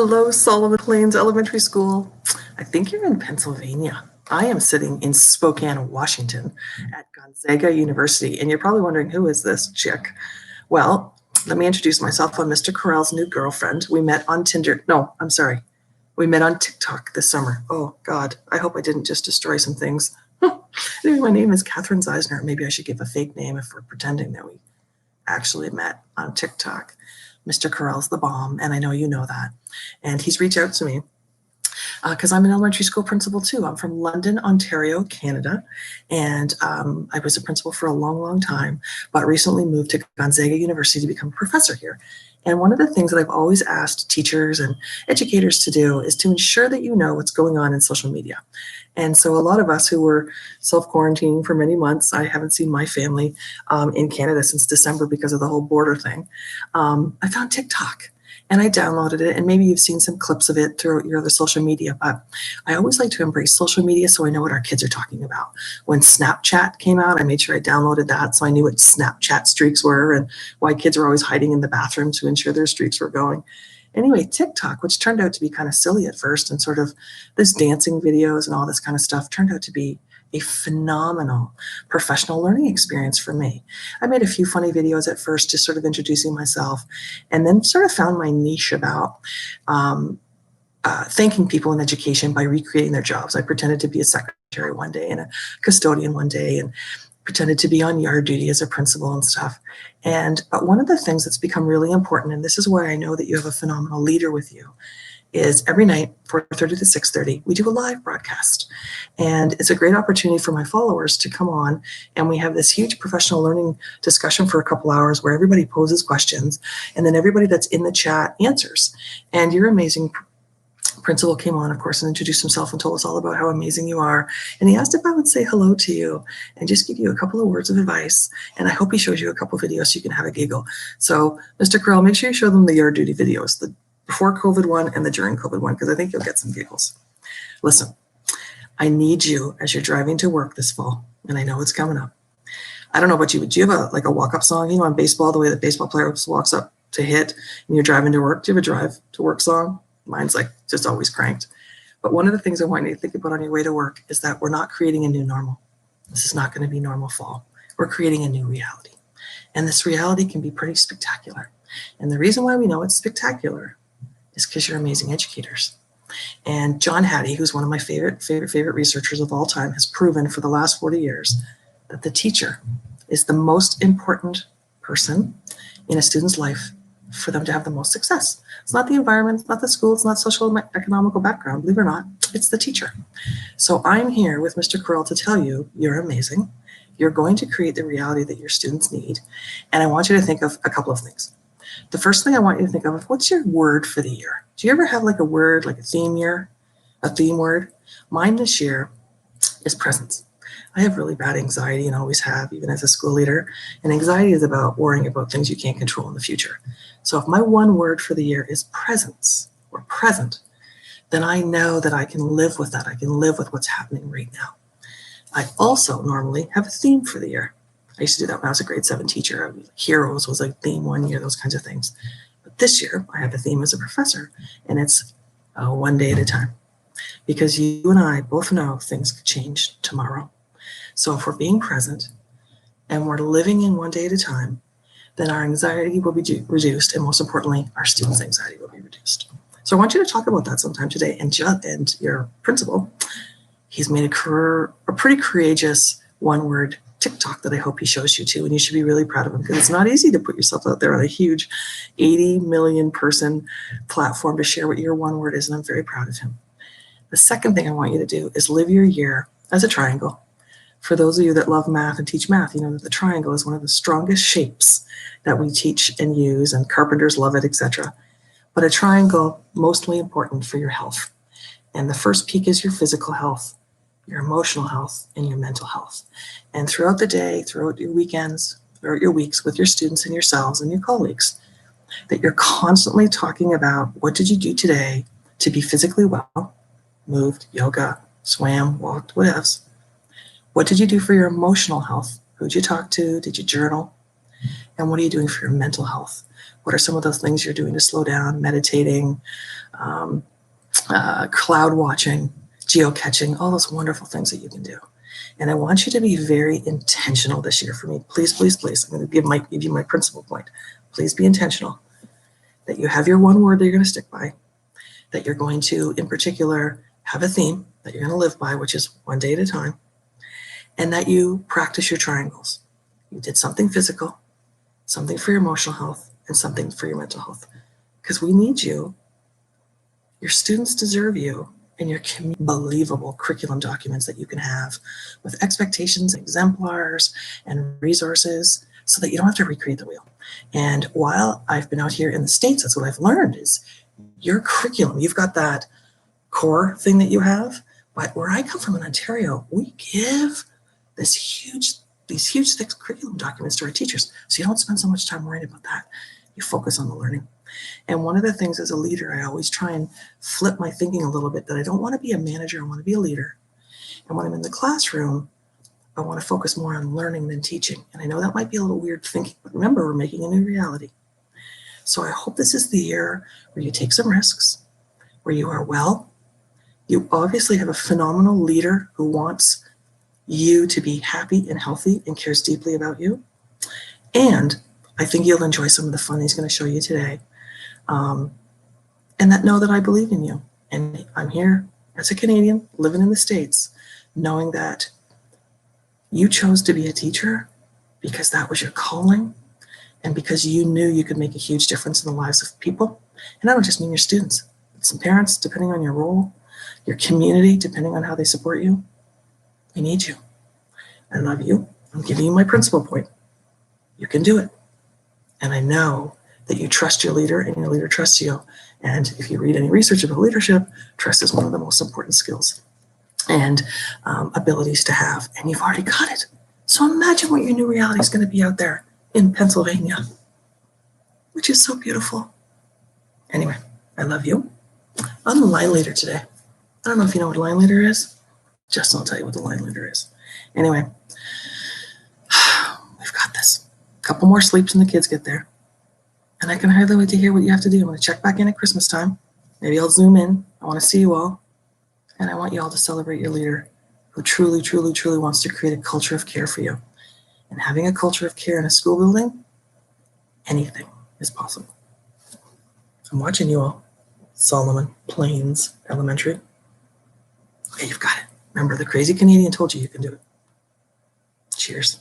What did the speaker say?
Hello, Sullivan Plains Elementary School. I think you're in Pennsylvania. I am sitting in Spokane, Washington at Gonzaga University, and you're probably wondering, who is this chick? Well, let me introduce myself. I'm Mr. Corral's new girlfriend. We met on Tinder. No, I'm sorry. We met on TikTok this summer. Oh, God. I hope I didn't just destroy some things. Anyway, my name is Catherine Zeisner. Maybe I should give a fake name if we're pretending that we actually met on TikTok. Mr. Corral's the bomb, and I know you know that. And he's reached out to me because I'm an elementary school principal too. I'm from London, Ontario, Canada, and I was a principal for a long, long time, but recently moved to Gonzaga University to become a professor here. And one of the things that I've always asked teachers and educators to do is to ensure that you know what's going on in social media. And so a lot of us who were self-quarantining for many months, I haven't seen my family in Canada since December because of the whole border thing. I found TikTok and I downloaded it, and maybe you've seen some clips of it through your other social media, but I always like to embrace social media so I know what our kids are talking about. When Snapchat came out, I made sure I downloaded that so I knew what Snapchat streaks were and why kids were always hiding in the bathroom to ensure their streaks were going. Anyway, TikTok, which turned out to be kind of silly at first and sort of this dancing videos and all this kind of stuff, turned out to be a phenomenal professional learning experience for me. I made a few funny videos at first, just sort of introducing myself, and then sort of found my niche about thanking people in education by recreating their jobs. I pretended to be a secretary one day and a custodian one day, and pretended to be on yard duty as a principal and stuff. And one of the things that's become really important, and this is why I know that you have a phenomenal leader with you, is every night, 4:30 to 6:30, we do a live broadcast. And it's a great opportunity for my followers to come on, and we have this huge professional learning discussion for a couple hours where everybody poses questions, and then everybody that's in the chat answers. And your amazing principal came on, of course, and introduced himself and told us all about how amazing you are. And he asked if I would say hello to you and just give you a couple of words of advice. And I hope he shows you a couple of videos so you can have a giggle. So, Mr. Corral, make sure you show them the yard duty videos, the before COVID one and the during COVID one, because I think you'll get some giggles. Listen, I need you as you're driving to work this fall, and I know it's coming up. I don't know about you, but do you have a walk-up song? You know, on baseball, the way the baseball player walks up to hit and you're driving to work. Do you have a drive to work song? Mine's like just always cranked. But one of the things I want you to think about on your way to work is that we're not creating a new normal. This is not going to be normal fall. We're creating a new reality. And this reality can be pretty spectacular. And the reason why we know it's spectacular is because you're amazing educators. And John Hattie, who's one of my favorite researchers of all time, has proven for the last 40 years that the teacher is the most important person in a student's life for them to have the most success. It's not the environment, it's not the school, it's not social economical background, believe it or not, it's the teacher. So I'm here with Mr. Corral to tell you, you're amazing. You're going to create the reality that your students need. And I want you to think of a couple of things. The first thing I want you to think of is, what's your word for the year? Do you ever have like a word, like a theme year, a theme word? Mine this year is presence. I have really bad anxiety and always have, even as a school leader. And anxiety is about worrying about things you can't control in the future. So if my one word for the year is presence or present, then I know that I can live with that. I can live with what's happening right now. I also normally have a theme for the year. I used to do that when I was a grade 7 teacher. Heroes was a theme one year, those kinds of things. But this year, I have a theme as a professor, and it's one day at a time. Because you and I both know things could change tomorrow. So if we're being present and we're living in one day at a time, then our anxiety will be reduced, and most importantly, our students' anxiety will be reduced. So I want you to talk about that sometime today. And your principal, he's made a pretty courageous one-word TikTok that I hope he shows you too, and you should be really proud of him, because it's not easy to put yourself out there on a huge 80 million person platform to share what your one word is, and I'm very proud of him. The second thing I want you to do is live your year as a triangle. For those of you that love math and teach math, you know that the triangle is one of the strongest shapes that we teach and use, and carpenters love it, etc. But a triangle, mostly important for your health. And the first peak is your physical health, your emotional health, and your mental health. And throughout the day, throughout your weekends, throughout your weeks with your students and yourselves and your colleagues, that you're constantly talking about, what did you do today to be physically well, moved, yoga, swam, walked, whatever. What did you do for your emotional health? Who'd you talk to? Did you journal? And what are you doing for your mental health? What are some of those things you're doing to slow down? Meditating, cloud watching, geocaching, all those wonderful things that you can do. And I want you to be very intentional this year for me. Please, please, please. I'm going to give you my principal point. Please be intentional. That you have your one word that you're going to stick by. That you're going to, in particular, have a theme that you're going to live by, which is one day at a time. And that you practice your triangles. You did something physical, something for your emotional health, and something for your mental health. Because we need you. Your students deserve you and your believable curriculum documents that you can have with expectations, exemplars, and resources so that you don't have to recreate the wheel. And while I've been out here in the States, that's what I've learned is your curriculum, you've got that core thing that you have, but where I come from in Ontario, we give these huge thick curriculum documents to our teachers. So you don't spend so much time worrying about that. You focus on the learning. And one of the things as a leader, I always try and flip my thinking a little bit that I don't want to be a manager, I want to be a leader. And when I'm in the classroom, I want to focus more on learning than teaching. And I know that might be a little weird thinking, but remember, we're making a new reality. So I hope this is the year where you take some risks, where you are well. You obviously have a phenomenal leader who wants you to be happy and healthy and cares deeply about you. And I think you'll enjoy some of the fun he's going to show you today. And that know that I believe in you. And I'm here as a Canadian living in the States, knowing that you chose to be a teacher because that was your calling and because you knew you could make a huge difference in the lives of people. And I don't just mean your students, but some parents, depending on your role, your community, depending on how they support you. We need you. I love you. I'm giving you my principal point. You can do it. And I know that you trust your leader and your leader trusts you. And if you read any research about leadership, trust is one of the most important skills and abilities to have. And you've already got it. So imagine what your new reality is going to be out there in Pennsylvania, which is so beautiful. Anyway, I love you. I'm the line leader today. I don't know if you know what a line leader is. Justin will tell you what the line leader is. Anyway, we've got this. A couple more sleeps and the kids get there. And I can hardly wait to hear what you have to do. I'm going to check back in at Christmas time. Maybe I'll zoom in. I want to see you all. And I want you all to celebrate your leader who truly, truly, truly wants to create a culture of care for you. And having a culture of care in a school building, anything is possible. I'm watching you all. Solomon Plains Elementary. Okay, you've got it. Remember, the crazy Canadian told you you can do it. Cheers.